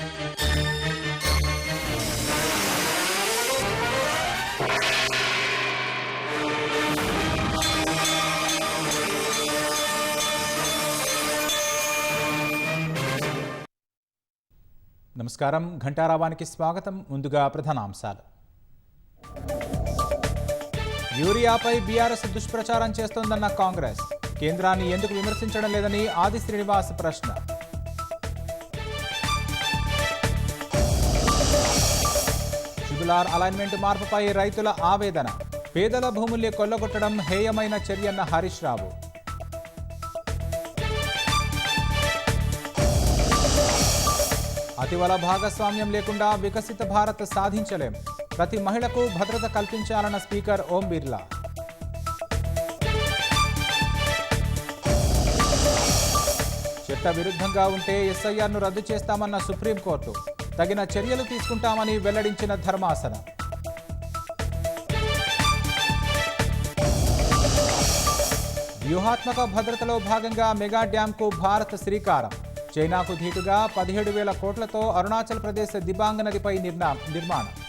నమస్కారం, ఘంటారావానికి స్వాగతం. ముందుగా ప్రధానాంశాలు. యూరియాపై బీఆర్ఎస్ దుష్ప్రచారం చేస్తోందన్న కాంగ్రెస్. కేంద్రాన్ని ఎందుకు విమర్శించడం లేదని ఆది శ్రీనివాస్ ప్రశ్న. ట్రిబుల్ అలైన్మెంట్ మార్పుపై రైతుల ఆవేదన. పేదల భూముల్ని కొల్లగొట్టడం హేయమైన చర్యన్న హరీష్ రావు. అతివల భాగస్వామ్యం లేకుండా వికసిత భారత్ సాధించలేం. ప్రతి మహిళకు భద్రత కల్పించాలన్న స్పీకర్ ఓం బిర్లా. చట్ట విరుద్ధంగా ఉంటే ఎస్ఐఆర్ను రద్దు చేస్తామన్న సుప్రీంకోర్టు. తగిన చర్యలు తీసుకుంటామని వెల్లడించిన ధర్మాసనం. వ్యూహాత్మక భద్రతలో భాగంగా మెగా డ్యాంకు భారత్ శ్రీకారం. చైనాకు ధీటుగా 17,000 కోట్లతో అరుణాచల్ ప్రదేశ్ దిబాంగ్ నదిపై నిర్మాణం.